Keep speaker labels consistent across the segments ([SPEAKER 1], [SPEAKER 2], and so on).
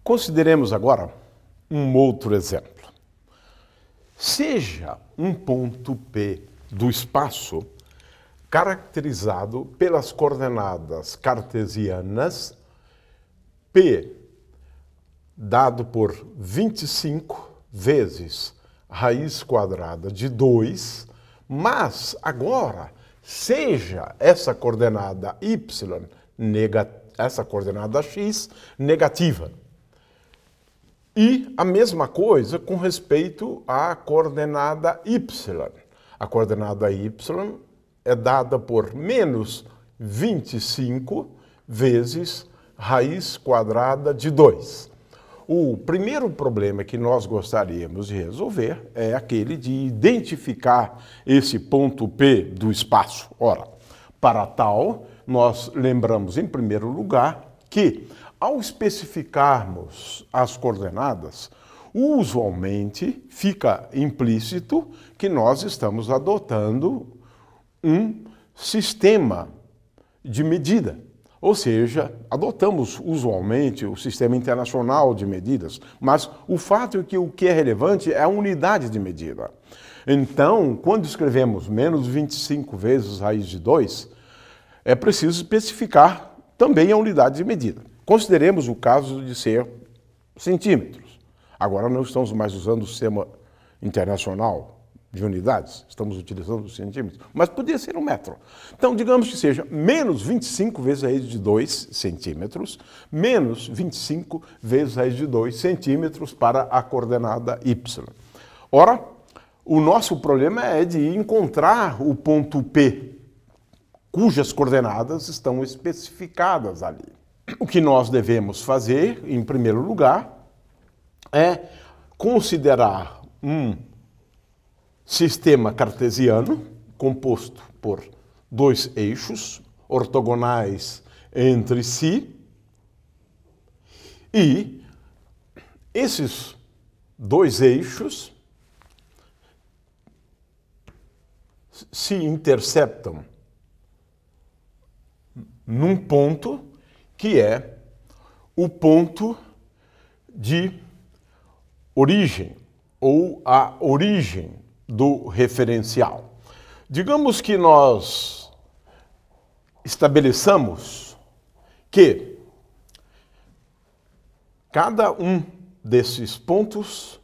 [SPEAKER 1] Consideremos agora um outro exemplo. Seja um ponto P do espaço caracterizado pelas coordenadas cartesianas P dado por 25 vezes raiz quadrada de 2, mas agora seja essa coordenada y, essa coordenada x, negativa. E a mesma coisa com respeito à coordenada y. A coordenada y é dada por menos 25 vezes raiz quadrada de 2. O primeiro problema que nós gostaríamos de resolver é aquele de identificar esse ponto P do espaço. Ora, para tal, nós lembramos em primeiro lugar que, ao especificarmos as coordenadas, usualmente fica implícito que nós estamos adotando um sistema de medida. Ou seja, adotamos usualmente o sistema internacional de medidas, mas o fato é que o que é relevante é a unidade de medida. Então, quando escrevemos menos 25 vezes raiz de 2, é preciso especificar também a unidade de medida. Consideremos o caso de ser centímetros. Agora não estamos mais usando o sistema internacional de unidades, estamos utilizando os centímetros, mas podia ser um metro. Então, digamos que seja menos 25 vezes raiz de 2 centímetros, menos 25 vezes raiz de 2 centímetros para a coordenada y. Ora, o nosso problema é de encontrar o ponto P, cujas coordenadas estão especificadas ali. O que nós devemos fazer, em primeiro lugar, é considerar um sistema cartesiano composto por dois eixos ortogonais entre si, e esses dois eixos se interceptam num ponto que é o ponto de origem, ou a origem do referencial. Digamos que nós estabeleçamos que cada um desses pontos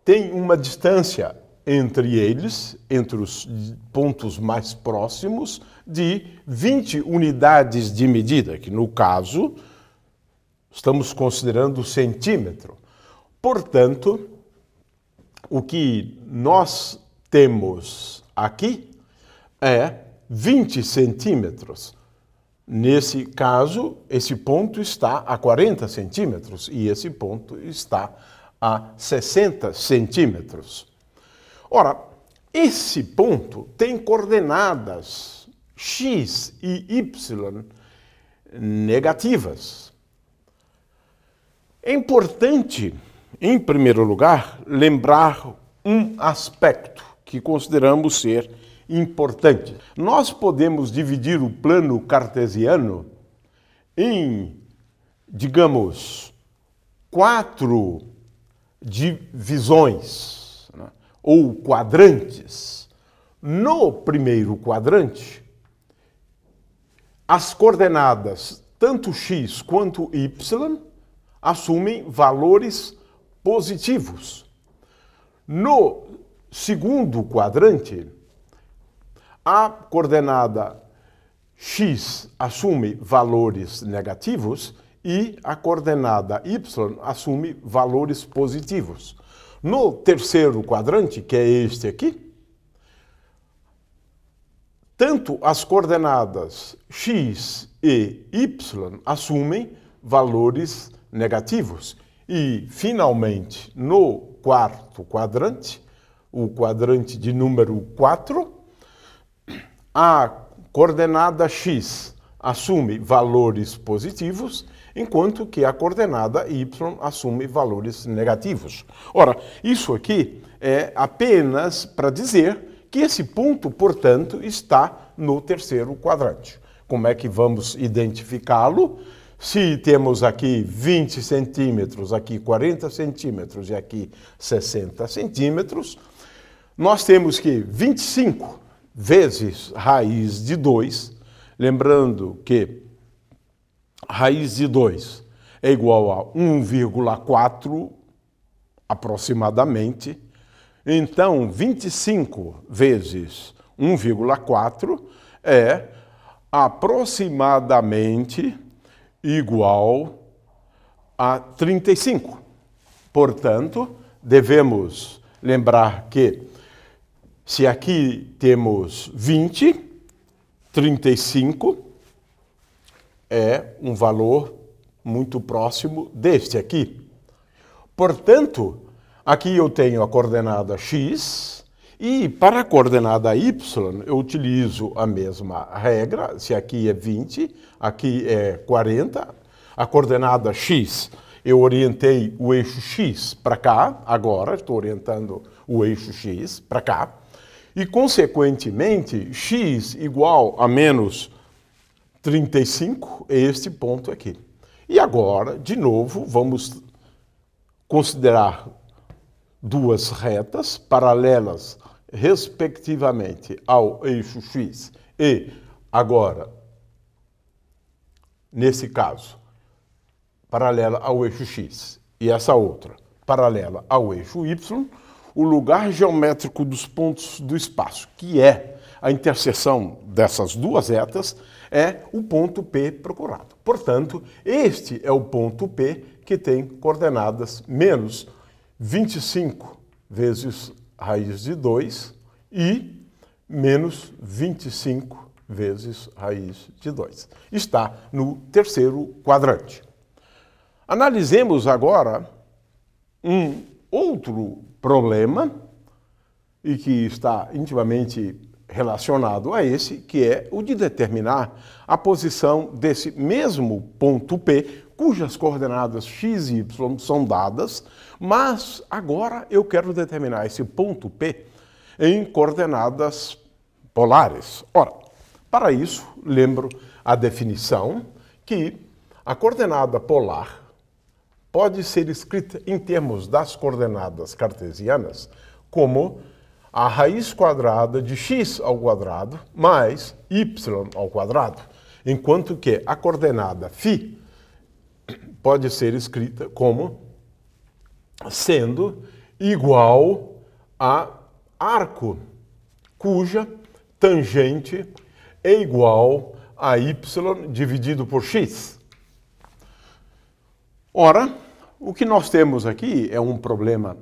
[SPEAKER 1] tem uma distância entre eles, entre os pontos mais próximos, de 20 unidades de medida, que no caso estamos considerando o centímetro. Portanto, o que nós temos aqui é 20 centímetros. Nesse caso, esse ponto está a 40 centímetros e esse ponto está a 60 centímetros. Ora, esse ponto tem coordenadas x e y negativas. É importante, em primeiro lugar, lembrar um aspecto que consideramos ser importante. Nós podemos dividir o plano cartesiano em, digamos, 4 divisões, né, ou quadrantes. No primeiro quadrante, as coordenadas, tanto x quanto y, assumem valores positivos. No segundo quadrante, a coordenada x assume valores negativos e a coordenada y assume valores positivos. No terceiro quadrante, que é este aqui, tanto as coordenadas x e y assumem valores negativos. E, finalmente, no quarto quadrante, o quadrante de número 4, a coordenada x assume valores positivos, enquanto que a coordenada y assume valores negativos. Ora, isso aqui é apenas para dizer que esse ponto, portanto, está no terceiro quadrante. Como é que vamos identificá-lo? Se temos aqui 20 centímetros, aqui 40 centímetros e aqui 60 centímetros, nós temos que 25 vezes raiz de 2, lembrando que raiz de 2 é igual a 1,4 aproximadamente. Então, 25 vezes 1,4 é aproximadamente igual a 35. Portanto, devemos lembrar que se aqui temos 20, 35 é um valor muito próximo deste aqui. Portanto, aqui eu tenho a coordenada x e para a coordenada y eu utilizo a mesma regra. Se aqui é 20, aqui é 40. A coordenada x, eu orientei o eixo x para cá, agora estou orientando o eixo x para cá. E, consequentemente, x igual a menos 35 é este ponto aqui. E agora, de novo, vamos considerar duas retas paralelas, respectivamente, ao eixo x e, agora, nesse caso, paralela ao eixo x e essa outra paralela ao eixo y, o lugar geométrico dos pontos do espaço, que é a interseção dessas duas retas, é o ponto P procurado. Portanto, este é o ponto P que tem coordenadas menos 25 vezes raiz de 2 e menos 25 vezes raiz de 2. Está no terceiro quadrante. Analisemos agora um outro problema, e que está intimamente relacionado a esse, que é o de determinar a posição desse mesmo ponto P, cujas coordenadas x e y são dadas, mas agora eu quero determinar esse ponto P em coordenadas polares. Ora, para isso, lembro a definição que a coordenada polar pode ser escrita em termos das coordenadas cartesianas como a raiz quadrada de x ao quadrado mais y ao quadrado, enquanto que a coordenada φ pode ser escrita como sendo igual a arco cuja tangente é igual a y dividido por x. Ora, o que nós temos aqui é um problema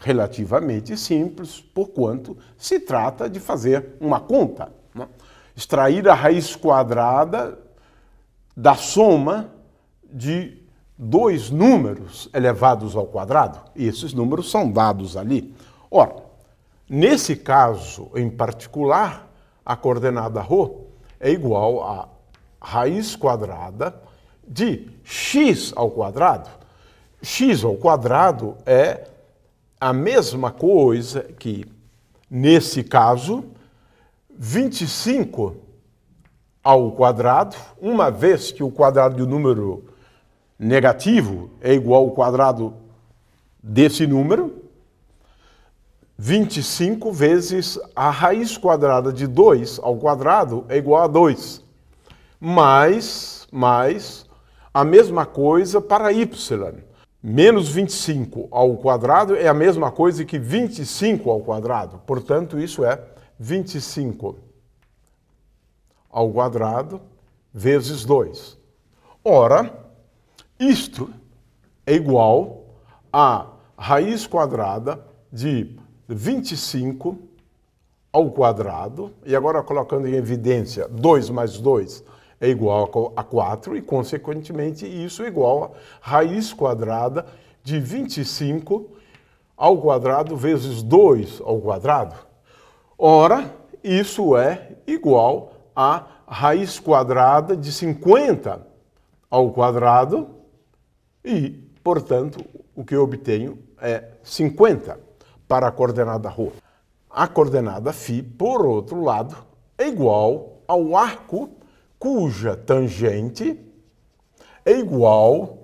[SPEAKER 1] relativamente simples, porquanto se trata de fazer uma conta, né? Extrair a raiz quadrada da soma de dois números elevados ao quadrado. E esses números são dados ali. Ora, nesse caso em particular, a coordenada ρ é igual a raiz quadrada de x ao quadrado. X ao quadrado é a mesma coisa que, nesse caso, 25 ao quadrado, uma vez que o quadrado de um número negativo é igual ao quadrado desse número, 25 vezes a raiz quadrada de 2 ao quadrado é igual a 2. Mais a mesma coisa para y. Menos 25 ao quadrado é a mesma coisa que 25 ao quadrado. Portanto, isso é 25 ao quadrado vezes 2. Ora, isto é igual a raiz quadrada de 25 ao quadrado, e agora colocando em evidência 2 mais 2 é igual a 4, e, consequentemente, isso é igual a raiz quadrada de 25 ao quadrado vezes 2 ao quadrado. Ora, isso é igual a raiz quadrada de 50 ao quadrado e, portanto, o que eu obtenho é 50 para a coordenada ρ. A coordenada φ, por outro lado, é igual ao arco cuja tangente é igual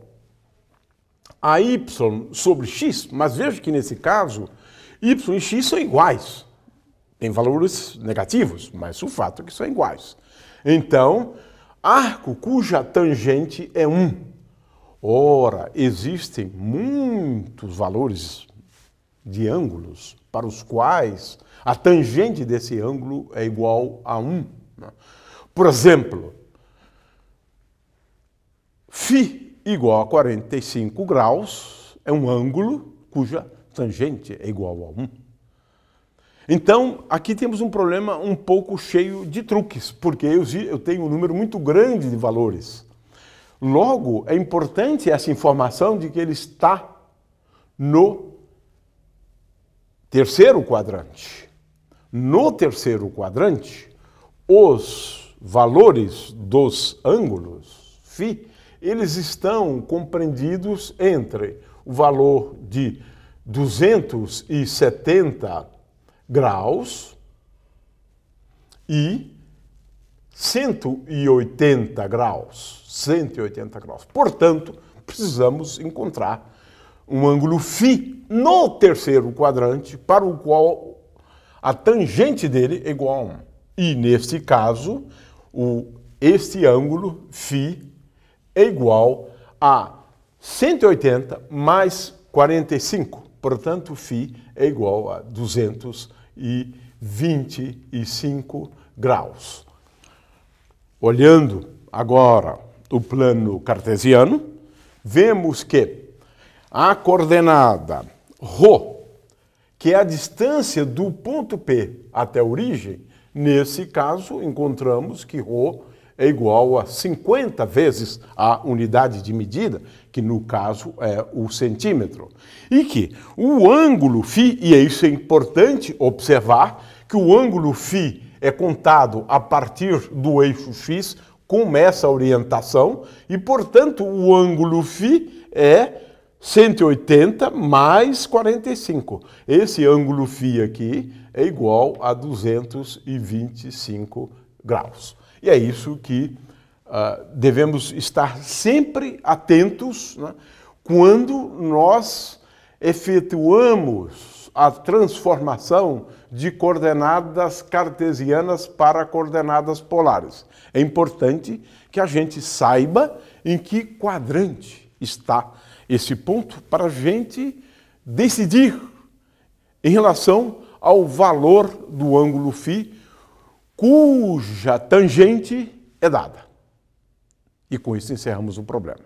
[SPEAKER 1] a y sobre x, mas veja que nesse caso, y e x são iguais. Tem valores negativos, mas o fato é que são iguais. Então, arco cuja tangente é 1. Ora, existem muitos valores de ângulos para os quais a tangente desse ângulo é igual a 1. Por exemplo, φ igual a 45 graus é um ângulo cuja tangente é igual a 1. Então, aqui temos um problema um pouco cheio de truques, porque eu tenho um número muito grande de valores. Logo, é importante essa informação de que ele está no terceiro quadrante. No terceiro quadrante, os valores dos ângulos φ, eles estão compreendidos entre o valor de 270 graus e 180 graus. 180 graus. Portanto, precisamos encontrar um ângulo φ no terceiro quadrante para o qual a tangente dele é igual a 1. E, neste caso, este ângulo φ é igual a 180 mais 45. Portanto, φ é igual a 225 graus. Olhando agora o plano cartesiano, vemos que a coordenada ρ, que é a distância do ponto P até a origem, nesse caso encontramos que ρ é igual a 50 vezes a unidade de medida, que no caso é o centímetro. E que o ângulo φ, e isso é importante observar, que o ângulo φ é contado a partir do eixo x com essa orientação, e, portanto, o ângulo φ é 180 mais 45. Esse ângulo φ aqui é igual a 225 graus. E é isso que devemos estar sempre atentos, né, quando nós efetuamos a transformação de coordenadas cartesianas para coordenadas polares. É importante que a gente saiba em que quadrante está esse ponto para a gente decidir em relação ao valor do ângulo φ, cuja tangente é dada. E com isso encerramos o problema.